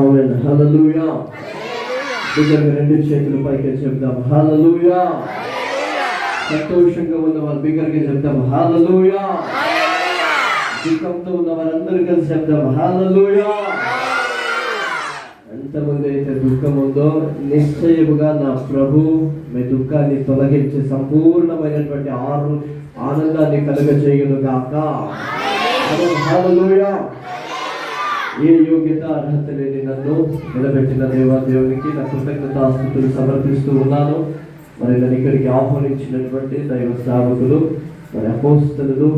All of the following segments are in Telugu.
ఆమేన్. హల్లెలూయా. బిగ్గరగా రెండు చేతులు పైకి చెప్దాం హల్లెలూయా. సంతోషంగా ఉన్న వాళ్ళు బిగ్గరగా చెప్దాం హల్లెలూయా. దుఃఖంతో ఉన్న వారందరూ కలిసి చెప్దాం హల్లెలూయా. ఎంతమంది అయితే దుఃఖం ఉందో నిశ్చయముగా నా ప్రభు మీ దుఃఖాన్ని తొలగించి సంపూర్ణమైనటువంటి ఆనందాన్ని కలుగజేయును గాక. హల్లెలూయా. ఏ యోగ్యత అర్హత లేని నన్ను నిలబెట్టిన దేవునికి నా కృతజ్ఞతాస్తుతులు సమర్పిస్తూ ఉన్నాను. మరి నన్ను ఇక్కడికి ఆహ్వానించినటువంటి దైవ సేవకులు మరి అపోస్తలులు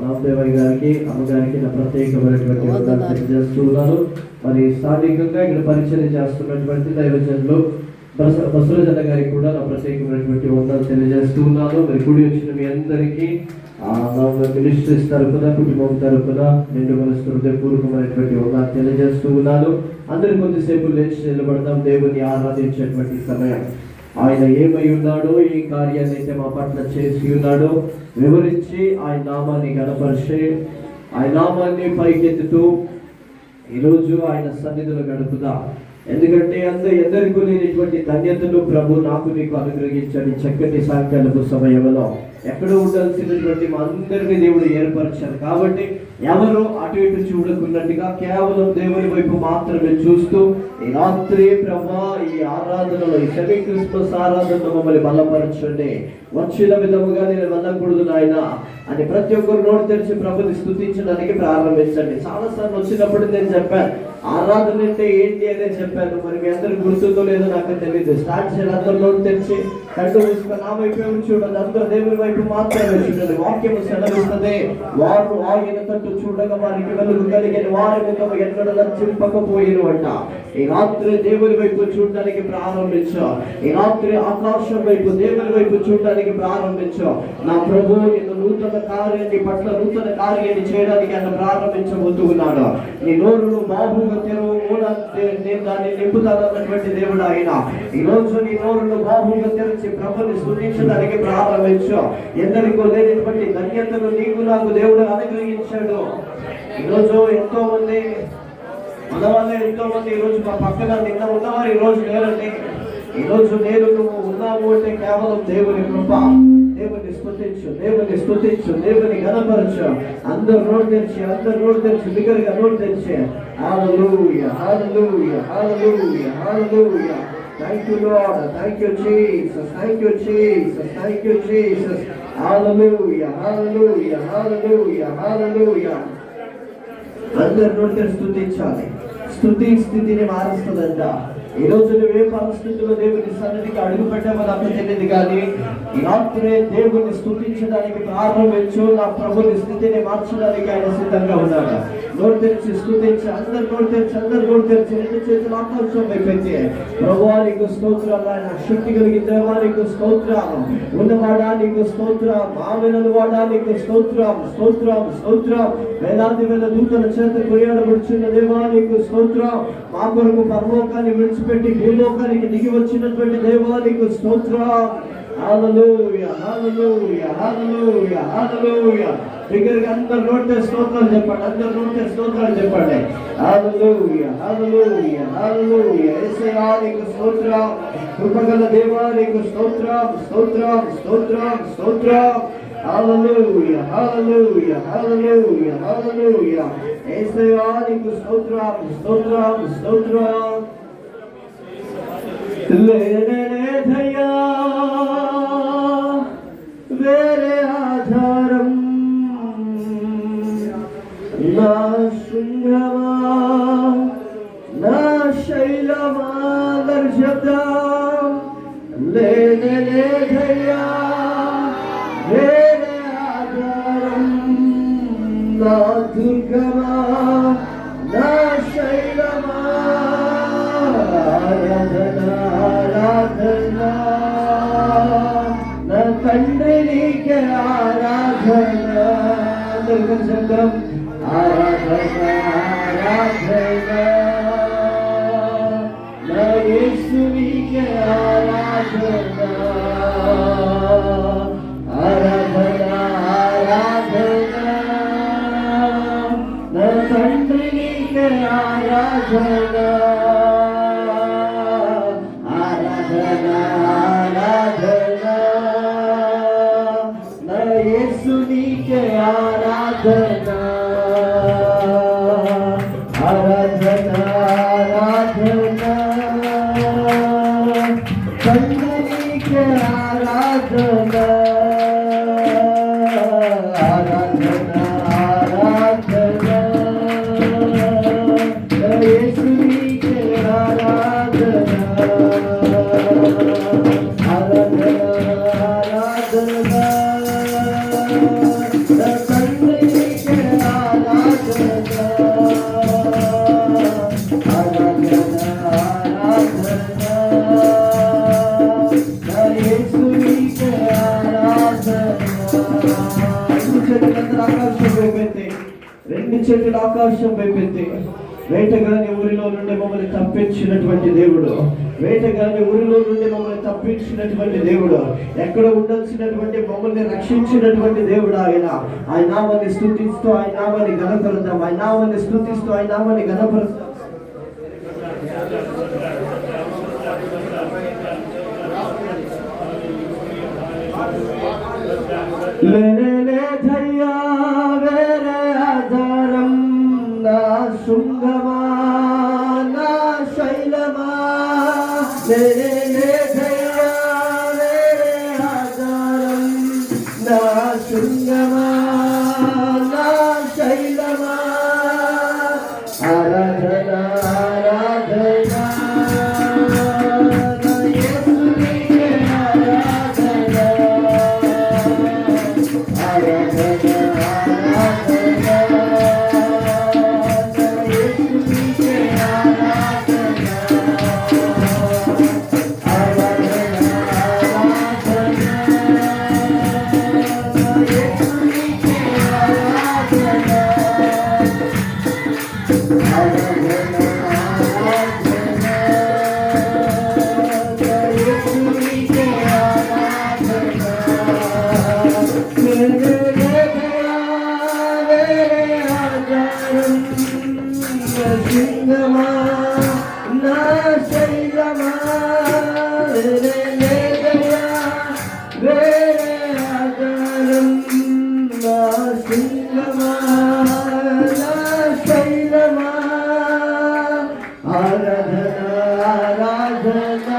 నామదేవయ్య గారికి అమ్మగారికి నా ప్రత్యేకమైనటువంటి వందనాలు తెలియజేస్తూ ఉన్నాను. మరి స్థానికంగా ఇక్కడ పరిచయం చేస్తున్నటువంటి దైవజనులు బసవజన గారికి కూడా నా ప్రత్యేకమైనటువంటి వందనాలు తెలియజేస్తూ ఉన్నాను. మరి కూడి వచ్చిన మీ అందరికీ మినిస్ట్రీస్ తరఫున కుటుంబం తరఫున నిండు మనసు హృదయపూర్వకమైనటువంటి వందనాలు తెలియజేస్తూ ఉన్నాను. అందరి కొద్దిసేపు లేచి నిలబడదాం. దేవుని ఆరాధించేటువంటి సమయం. ఆయన ఏమై ఉన్నాడో, ఏ కార్యాన్ని అయితే మా పట్ల చేసి ఉన్నాడో వివరించి ఆయన నామాన్ని గణపరిచి ఆయన నామాన్ని పైకెత్తుతూ ఈరోజు ఆయన సన్నిధిలో గడుపుదా. ఎందుకంటే ఎందరికీ లేనిటువంటి ధన్యతలు ప్రభు నాకు నీకు అనుగ్రహించండి. చక్కటి సాయంకాలపు సమయంలో ఎక్కడో ఉండాల్సినటువంటి మా అందరినీ దేవుడు ఏర్పరిచారు. కాబట్టి ఎవరు అటు ఇటు చూడకున్నట్టుగా కేవలం దేవుని వైపు మాత్రమే చూస్తూ ఈ రాత్రి ప్రభా ఈ ఆరాధనలో ఈ సెమీ క్రిస్మస్ ఆరాధనలో మమ్మల్ని బలపరచండి. వచ్చిన విధముగా నేను వెళ్ళకూడదు నాయన అని ప్రతి ఒక్కరు నోటి తెరిచి ప్రభుని స్తుతించడానికి ప్రారంభించండి. చాలాసార్లు వచ్చినప్పుడు నేను చెప్పాను ఆరాధన అంటే ఏంటి అనేది చెప్పాను. మరి మీ అందరు గుర్తుందో లేదో నాకు తెలియదు. స్టార్ట్ చేయాలి. అందరూ నోటి తెరిచి కళ్ళు మూసుకొని నా వైపు చూడండి. అందరూ దేవుని వైపు మాత్రమే చూడండి. వాక్యము సెలవిస్తుంది, వారు ఆగిన తట్టు చూడగా వారికి వెలుగు కలిగిన వారి ముఖము ఎన్నడూ లజ్జింపకపోయిను అంట. ఈ రాత్రి దేవుని వైపు చూడడానికి ప్రారంభించు. ఈ రాత్రి ఆకాశం వైపు దేవుని వైపు చూడడానికి ప్రారంభించు. నా ప్రభు నిన్ను నూతన కార్యాన్ని పట్ల నూతన కార్యాన్ని చేయడానికి ఆయన ప్రారంభించబోతున్నాడు. నీ నోరును బాహుగా తెరువు, నేను దాన్ని నింపుతానన్నటువంటి దేవుడు ఆయన. ఈ రోజు నీ నోరును బాహుగా తెరిచి ప్రభుని స్తుతించడానికి ప్రారంభించు. ఎందరికో లేనటువంటి ధన్యతలు నీకు నాకు దేవుడు అనుగ్రహించాడు. ఈరోజు ఎంతో మంది మన వాళ్ళే ఎంతో మంది ఈరోజు మా పక్కన నిన్న ఉన్నవారు ఈరోజు లేరండి. ఈరోజు నేను నువ్వు ఉన్నావు అంటే కేవలం దేవుని కృప. దేవుని స్తుతించు, దేవుని స్తుతించు, దేవుని ఘనపరచు. అందరూ నోరు తెరిచి బిగ్గరగా నోరు తెరిచి హల్లెలూయా, హల్లెలూయా, హల్లెలూయా, హల్లెలూయా. Thank you Lord, thank you Jesus, thank you Jesus, thank you Jesus. Hallelujah, hallelujah, hallelujah, hallelujah. అందరూ నోరు తెరిచి స్తుతించాలి. స్తుతి స్థితిని మారుస్తుందంట. ఈ రోజు నువ్వు ఏ పరిస్థితుల్లో దేవుని సన్నిధికి అడుగు పెట్టామో నాకు తెలియదు, కానీ ఈ రాత్రి దేవుని స్తుతించడానికి ప్రారంభించు. నా ప్రభుని స్థితిని మార్చడానికి ఆయన సిద్ధంగా ఉన్నాడు. నోరు తెరిచి స్తుతించి అందరు నోరు తెరిచి రెండు చేతులు ఆకాశం వైపెత్తి ప్రభువా నీకు స్తోత్రాలు, ఆయన శక్తి కలిగిన దేవా నీకు స్తోత్రాలు, ఉన్నవాడా నీకు స్తోత్రం, ఆమెనలు వాడా నీకు స్తోత్రం, స్తోత్రం, స్తోత్రం. వేలాది వేల దూతల చేత కొనియాడబడుచున్న దేవా నీకు స్తోత్రం. మా కొరకు పరలోకాన్ని విడిచిపెట్టి భూలోకానికి దిగి వచ్చినటువంటి దేవా నీకు స్తోత్రం. హల్లెలూయా, హల్లెలూయా, హల్లెలూయా, హల్లెలూయా. బిగ్గరగా అందరూ నోటి స్తోత్రాలు చెప్పండి. హల్లెలూయా, హల్లెలూయా, హల్లెలూయా. యేసయ్యా నీకు స్తోత్రం. కృపగల దేవా నీకు స్తోత్రం, స్తోత్రం, స్తోత్రం, స్తోత్రం. హల్లెలూయా, హల్లెలూయా, హల్లెలూయా, హల్లెలూయా. యేసయ్యా నీకు స్తోత్రం, స్తోత్రం, స్తోత్రం. లేదయ్యా వేరే ఆధారం, నా శృంగమా నా శైలమా దర్శనం. లేదయ్యా వేరే ఆధారం, నా దుర్గమా నా శైలమా. ఆరాధనా ఆరాధనా నా తండ్రి నీకే ఆరాధనా. దుర్గం ఆరాధనా ఆరాధనా నా యేసు నీకే ఆరాధనా. ఆరాధనా ఆరాధనా నా తండ్రి నీకే ఆరాధన ఆరాధన ఆరాధన నా యేసు నీకే ఆరాధన ఆరాధన ఆరాధన తండ్రి నీకే ఆరాధన రెండు చేతులు ఆకాశం వైపెత్తి వేటగాని ఊరిలో నుండి మమ్మల్ని తప్పించినటువంటి దేవుడు, వేటగాని ఊరిలో నుండి మమ్మల్ని తప్పించినటువంటి దేవుడు, ఎక్కడ ఉండాల్సినటువంటి మమ్మల్ని రక్షించినటువంటి దేవుడు ఆయన నామాన్ని స్తుతిస్తూ ఆయన నామాన్ని ఘనపరుద్దాం, ఆయన నామాన్ని స్తుతిస్తూ ఆయన నామాన్ని ఘనపరుద్దాం. ధయ్యా వేరే ఆధారం నా శృంగమా నా శైలమా ధయ్యా వేరే ఆధారం నా శృంగమా నా శైలమా ఆరాధన ఆరాధన శృంగమా నా శైలమా వేరే ఆధారం నా శృంగమా నా శైలమా ఆరాధన ఆరాధన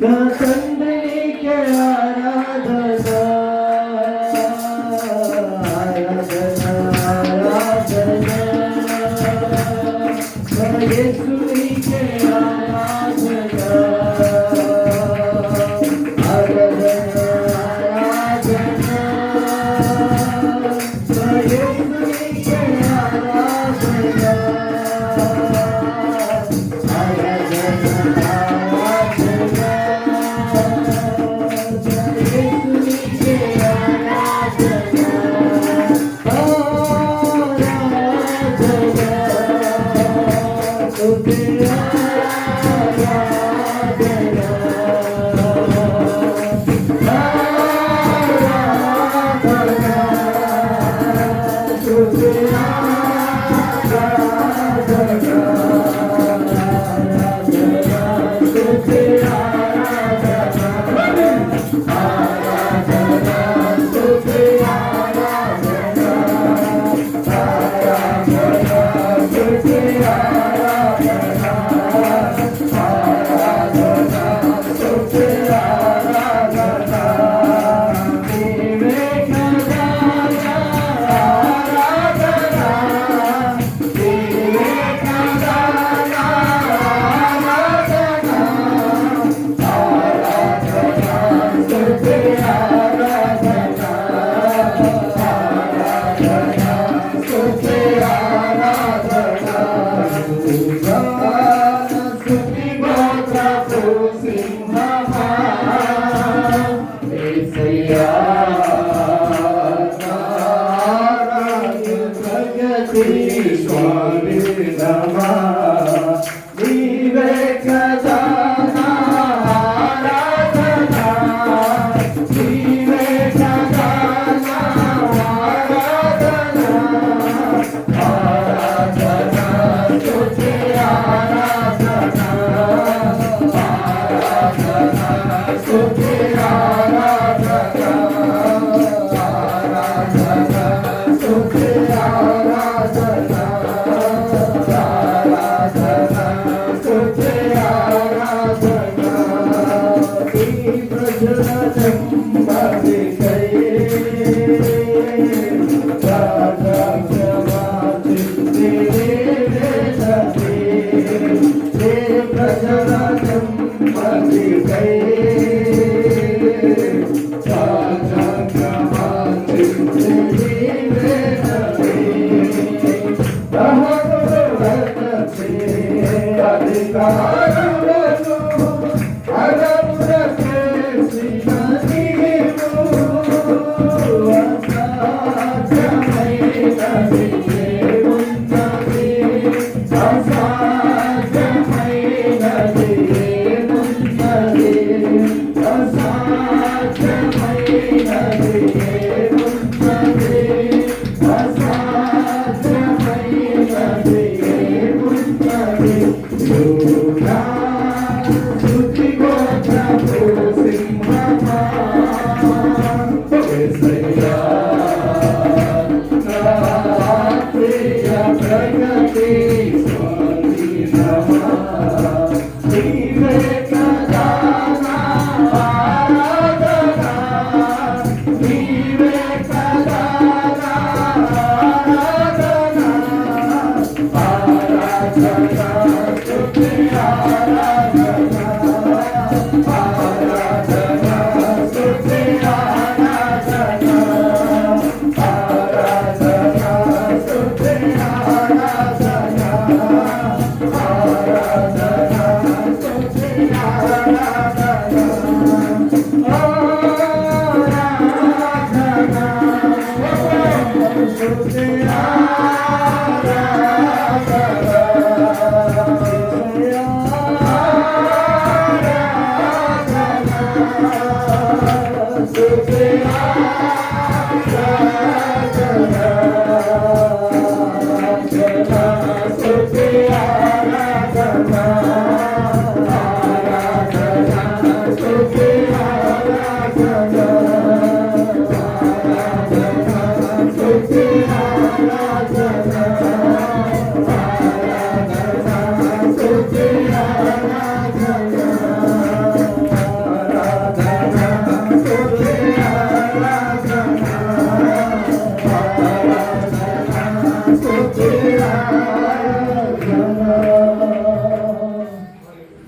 నా తండ్రి నీకే ఆరాధన ఆరాధన ఆరాధన యేసు నీకే ఆరాధన ఆరాధన ఆరాధన యేసు నీకే ఆరాధన ఆరాధన ఆరాధన యేసు నీకే ఆరాధన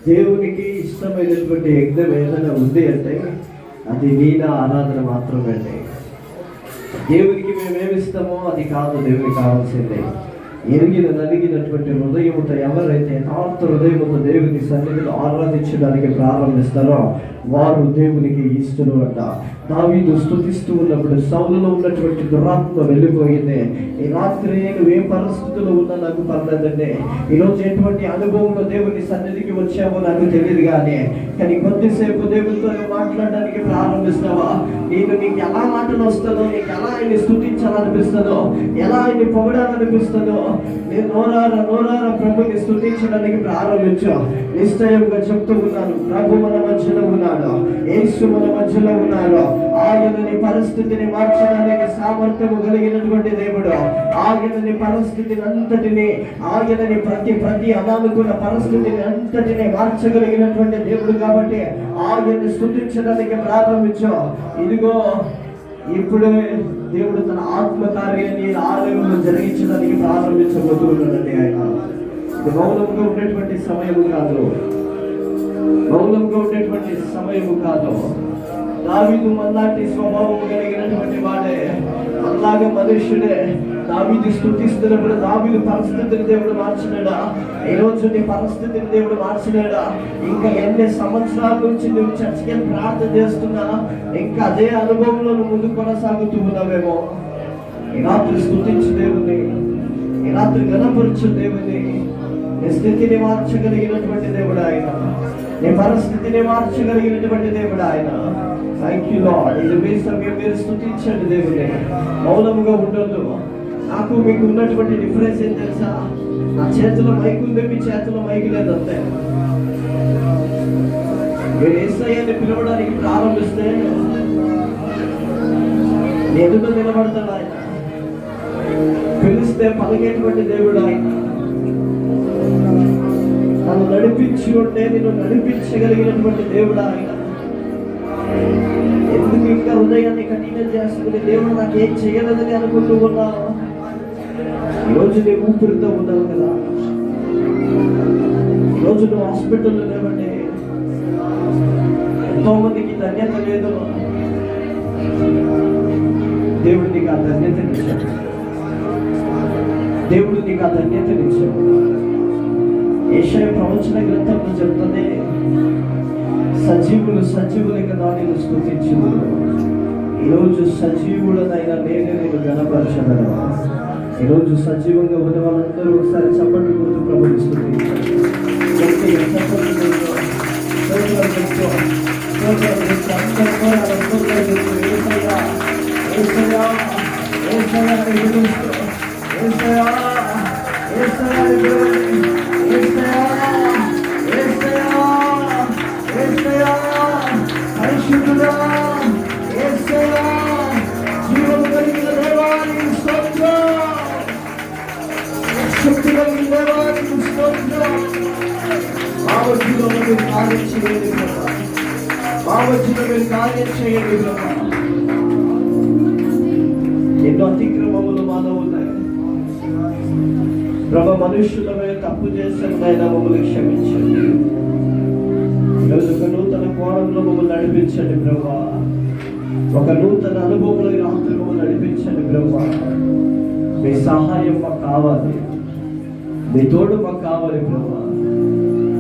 దేవునికి ఇష్టమైనటువంటి యజ్ఞం ఏదైనా ఉంది అంటే అది వీణ ఆరాధన మాత్రమే. దేవునికి మేమేమిస్తామో అది కాదు దేవునికి కావాల్సిందే. ఎరిగిన నలిగినటువంటి హృదయముతో ఎవరైతే యథార్థ హృదయముతో దేవుని సన్నిధిలో ఆరాధించడానికి ప్రారంభిస్తారో వారు దేవునికి ఇష్టలు అంట. దావీదు స్తుతిస్తూ ఉన్నప్పుడు సౌలులో ఉన్నటువంటి దురాత్మ వెళ్ళిపోయింది. ఈ రాత్రి నువ్వు ఏ పరిస్థితుల్లో ఉన్నా నాకు పర్లేదండి, ఈరోజు ఎటువంటి అనుభవంలో దేవుని సన్నిధికి వచ్చావో నాకు తెలియదు కానీ కొద్దిసేపు దేవునితో మాట్లాడడానికి ప్రారంభిస్తావా, నీకు ఎలా మాటలు వస్తుందో, నీకు ఎలా ఆయన్ని స్తుతించాలనిపిస్తుందో, ఎలా ఆయన్ని పొగడాలనిపిస్తుందో, నేను నోరారా ప్రభుని స్తుతించడానికి ప్రారంభించు. నిశ్చయంగా చెప్తూ ఉన్నాను, ప్రభు మన మధ్యలో ఉన్నాడు, యేసు మన మధ్యలో ఉన్నాడు. ఆయన నీ పరిస్థితిని మార్చడానికి సామర్థ్యము కలిగినటువంటి దేవుడు. ఆయన నీ పరిస్థితిని అంతటిని, ఆయన నీ ప్రతి అనానుకున్న పరిస్థితిని అంతటిని మార్చగలిగినటువంటి దేవుడు కాబట్టి ఆయన్ని స్తుతించడానికి ప్రారంభించు. ఇదిగో ఇప్పుడు దేవుడు తన ఆత్మ కార్యాన్ని ఆలయంలో జరిగించడానికి ప్రారంభించబోతున్నాడండి. ఆయన ఇది మౌనంగా ఉండేటువంటి సమయము కాదు, మౌనంగా ఉండేటువంటి సమయము కాదు. దావీదు మళ్ళాంటి స్వభావం కలిగినటువంటి వాడే, అలాగే మనుష్యుడే. దావీదు స్తుతిస్తున్నప్పుడు దావీదు పరిస్థితిని దేవుడు మార్చినాడా? ఈరోజు నీ పరిస్థితిని దేవుడు మార్చినాడా? ఇంకా ఎన్ని సంవత్సరాల నుంచి నువ్వు చర్చకి ప్రార్థన చేస్తున్నా ఇంకా అదే అనుభవంలో నువ్వు ముందు కొనసాగుతూ ఉన్నావేమో. ఈ రాత్రి స్తుతించు దేవుని, ఈ రాత్రి గణపరచు దేవుని. నీ స్థితిని మార్చగలిగినటువంటి దేవుడు ఆయన, నీ పరిస్థితిని మార్చగలిగినటువంటి దేవుడు ఆయన. Thank you lord. ఇది మీ సమయం, మీరు స్తుతించండి దేవుని, మౌనముగా ఉండొద్దు. నాకు మీకు ఉన్నటువంటి డిఫరెన్స్ ఏం తెలుసా? నా చేతిలో మైక్ ఉంది, మీ చేతిలో మైక్ లేదు అంతే. మీరు యేసయ్యని పిలవడానికి ప్రారంభిస్తే ఎదుట నిలబడతాడు ఆయన. పిలిస్తే పలికేటువంటి దేవుడు ఆయన. నన్ను నడిపించి ఉంటే నిన్ను నడిపించగలిగినటువంటి దేవుడు ఆయన. ఎందుకు ఇంకా హృదయాన్ని కఠినం చేసుకుని దేవుడు నాకేం చేయలేదని అనుకుంటూ ఉన్నాను? ఈరోజు నీ ఊపిరితో ఉన్నావు కదా, ఈరోజు నువ్వు హాస్పిటల్లో లేవండి. ఎంతో మందికి ధన్యత లేదు, దేవుడు నీకు ఆ ధన్యతనిచ్చాడు. దేవుడు నీకు ఆ ధన్యతనిచ్చాడు. యెషయా ప్రవచన గ్రంథంలో చెప్తుంది, సజీవులు కదా నేను స్తుతించును. ఈరోజు సజీవుడనైనా నేను గణపరచగలను. ఈరోజు సజీవంగా ఉన్న వాళ్ళందరూ ఒకసారి చప్పట్లు కొడుతూ ప్రభుని స్తుతించారు. కార్యం చేయండి ప్రభా. ఎన్నో అతిక్రమములు మానవున్నాయి ప్రభా, మనుష్యులమే తప్పు చేసిన మమ్మల్ని క్షమించండి. ఈరోజు ఒక నూతన కోణంలో మమ్మల్ని నడిపించండి ప్రభా. ఒక నూతన అనుభవంలో రాత్రి మమ్మల్ని నడిపించండి ప్రభా. మీ సహాయం మాకు కావాలి, మీ తోడు మాకు కావాలి ప్రభా.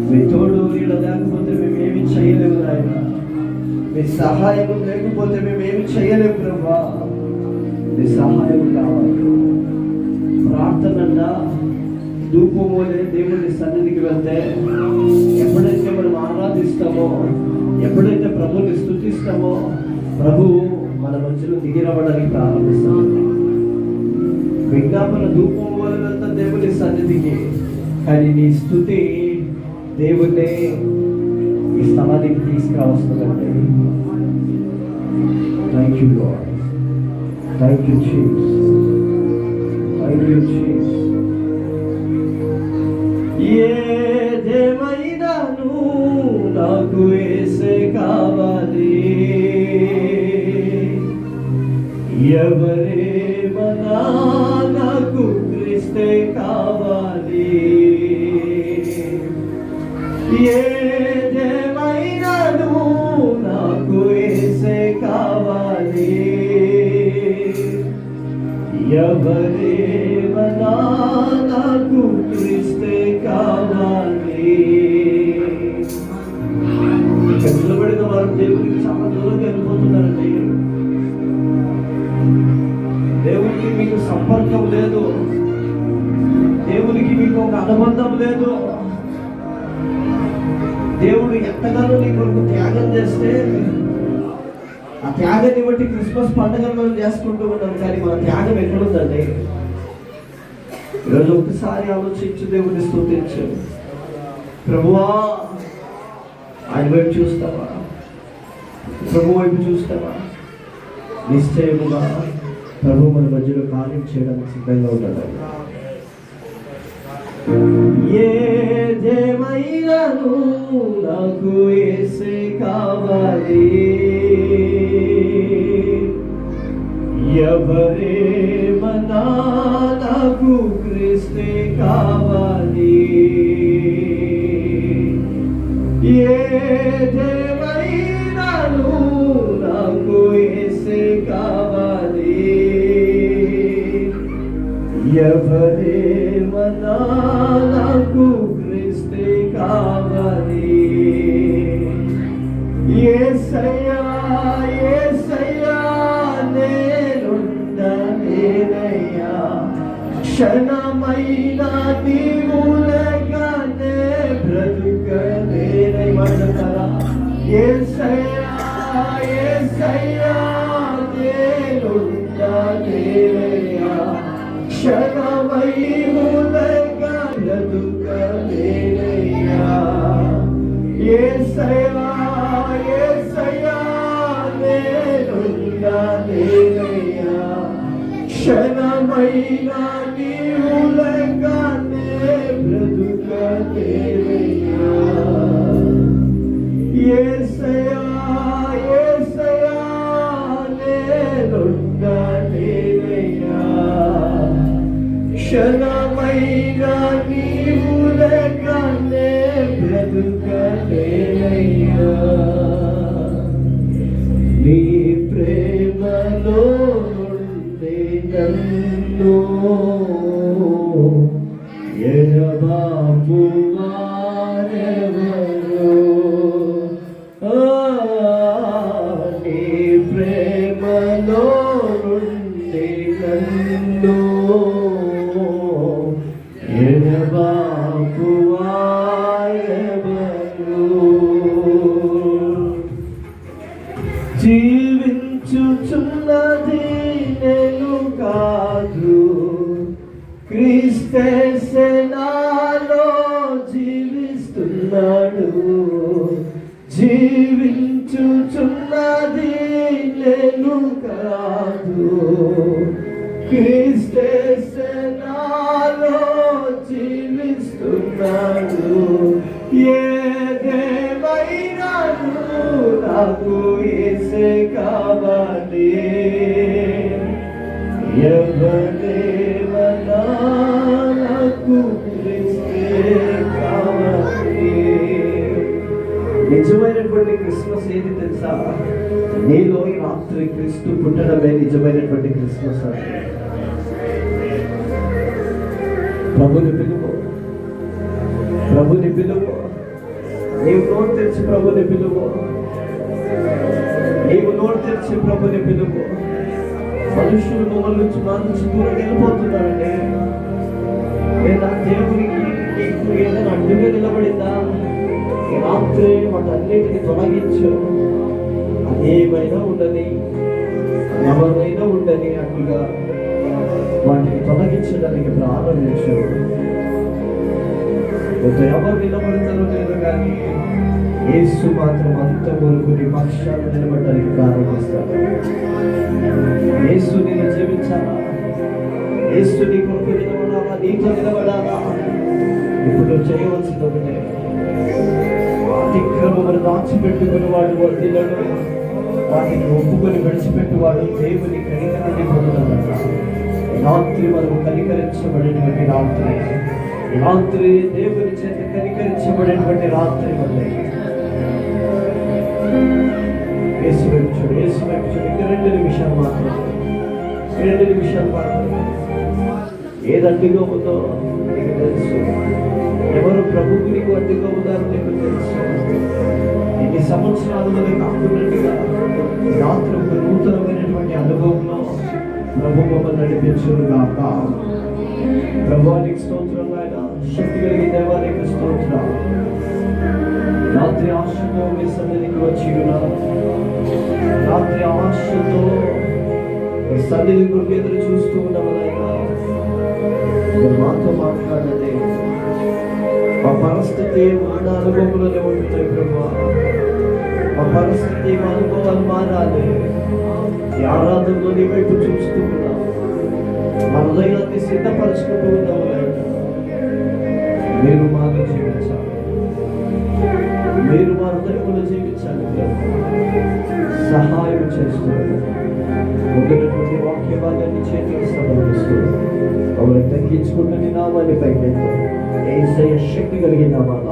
మీ తోడు నీడ లేకపోతే మేము ఏమి చేయలేము నాయన. మీ సహాయం లేకపోతే మేము ఏమి చేయలేము ప్రభా. మీ సహాయం కావాలి. ప్రార్థన ధూపమోలే దేవుని సన్నిధికి వెళ్తే ఎప్పుడైతే మనం ఆరాధిస్తామో, ఎప్పుడైతే ప్రభుని స్తుతిస్తామో, ప్రభు మన మధ్యలో దిగిరవడానికి ప్రారంభిస్తాము. విజ్ఞాపన ధూపం వల్ల దేవుని సన్నిధికి, కానీ నీ స్తుతి దేవుణ్ణి ఈ స్థలానికి తీసుకురావస్తుందండి. Thank you Lord, thank you Jesus, thank you Jesus. ఏదేమైనాను నాకు యేసే కావాలి, ఎవరేమన్నా నాకు క్రీస్తే కావాలి. ఏదేమైనాను నాకు యేసే కావాలి, ఎవరేమన్నా నాకు క్రీస్తే కావాలి. ఇక్కడ నిలబడిన వారు దేవుడికి చాలా దూరంగా వెళ్ళిపోతున్నారండి. దేవుడికి మీకు సంపర్కం లేదు, దేవుడికి మీకు ఒక అనుబంధం లేదు. దేవుడు ఎంతగానో నీ కొరకు త్యాగం చేస్తే ఆ త్యాగాన్ని బట్టి క్రిస్మస్ పండుగను మనం చేసుకుంటూ ఉన్నాం, కానీ మన త్యాగం ఎక్కడుందండి? ఈరోజు ఒకసారి ఆలోచించు, దేవుని స్తుతించు. ప్రభువా, ఆయన వైపు చూస్తావా? ప్రభు వైపు చూస్తావా? నిశ్చయముగా ప్రభు మన మధ్యలో కార్యం చేయడానికి సిద్ధంగా ఉంటాడు. ఏదేమైనాను నాకు యేసే కావాలి, ఎవరేమన్నా నాకు క్రీస్తే కావాలి. ఏదేమైనాను నాకు యేసే కావాలి, ఎవరేమన్నా నాకు క్రీస్తే కావాలి. యేసయ్యా యేసయ్యా నేనుండలేనయ్యా, క్షణమైనా నీవు లేకనే బ్రతుకలేనయ్యా. యేసయ్యా యేసయ్యా నేనుండలేనయ్యా, క్షణమైనా బ్రతుకలేనయ్యా. యేసయ్యా యేసయ్యా నేనుండలేనయ్యా, క్షణమైనా నీవు లేకనే బ్రతుకలేనయ్యా. యేసయ్యా యేసయ్యా నేనుండలేనయ్యా, క్షణమైనా నీవు లేకనే బ్రతుకలేనయ్యా. నీ ప్రేమలో నుండి నన్ను ఎడబాపువా, నిజమైనటువంటి క్రిస్మస్ ఏది తెలుసా? నీలో ఈ రాత్రి క్రీస్తు పుట్టడమే నిజమైనటువంటి క్రిస్మస్. ప్రభుని పిలువు, ప్రభుని పిలువు. నీవు నోరు తెరిచి ప్రభుని పిలువు, నీవు నోరు తెరిచి ప్రభుని పిలువు. మనుషులు మమ్మల్ని నుంచి దూరం వెళ్ళిపోతున్నారండి. లేదా దేవునికి నీకు ఏదైనా అడ్డుగా నిలబడిందా? ఈ రాత్రి వాటన్నిటిని తొలగించు. అదేమైనా ఉండని, ఎవరైనా ఉండని అడ్డుగా వాటిని తొలగించడానికి ప్రారంభించు. ఎవరు నిలబడతారో లేదు కానీ యేసు మాత్రం అంత వరకు నీ పక్షాలు నిలబడడానికి ప్రారంభిస్తాడు. యేసు నేను జీవించాలా? యేసు నీ కొరకు నిలబడాలా? నీతో నిలబడాలా? ఇప్పుడు చేయవలసింది ఒకటే, అతిక్రమమును దాచిపెట్టుకుని వాడు వర్ధిల్లడు, వాటిని ఒప్పుకొని విడిచిపెట్టువాడు దేవుని కనికరాన్ని పొందుతాడట. రాత్రి మనము కనికరించబడినటువంటి రాత్రి, రాత్రి దేవుని చేత కనికరించబడినటువంటి రాత్రి వల్లే. యేసు వైపు చూడు, యేసు వైపు చూడు. ఇంకా 2 నిమిషాలు మాత్రమే, 2 నిమిషాలు మాత్రమే. ఏది అడ్డుగా ఉందో నీకు తెలుసు. ఎవరు ప్రభువుకు నీకు అడ్డుగా ఉన్నారో నీకు తెలుసు. ఎన్ని సంవత్సరాలు కాకున్నట్టుగా రాత్రి ఒక నూతనమైనటువంటి అనుభవంలో ప్రభు మమ్మల్ని నడిపించును గాక. ప్రభువానికి స్తోత్రం, ఆయన శక్తి కలిగిన దేవానికి స్తోత్రం. రాత్రి ఆశతో మీ సన్నిధికి వచ్చి ఉన్నారు. రాత్రి ఆశతో మీ సన్నిధి కొరకు ఎదురు చూస్తూ ఉన్నామనైనా మాతో మాట్లాడండి. మా పరిస్థితి మన అనుభవంలోనే ఉంటున్నాయి ప్రభు. మా పరిస్థితి మా అనుభవాలు మారాలి. ఈ ఆరాధనలో నీ వైపు చూస్తూ ఉన్నాం. మా హృదయాన్ని సిద్ధపరచుకుంటూ ఉన్నాము. మీరు మాలో జీవించాలి, మీరు మా హృదయంలో జీవించాలి. సహాయం చేస్తున్నారు. ఒకటి వాక్య భాగాన్ని చేతికి సమర్పిస్తూ అవన్నీ తగ్గించుకుంటూ నీ నామాన్ని పైకి యేసయ్య శక్తి కలిగిన నామాన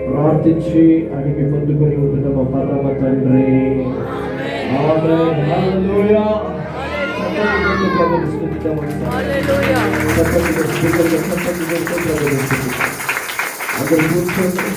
ప్రార్థించి అడిగి పొందుకొని ఉంటున్న మా పరమ తండ్రి. ఆమేన్. హల్లెలూయా. అందరూ కూర్చోండి.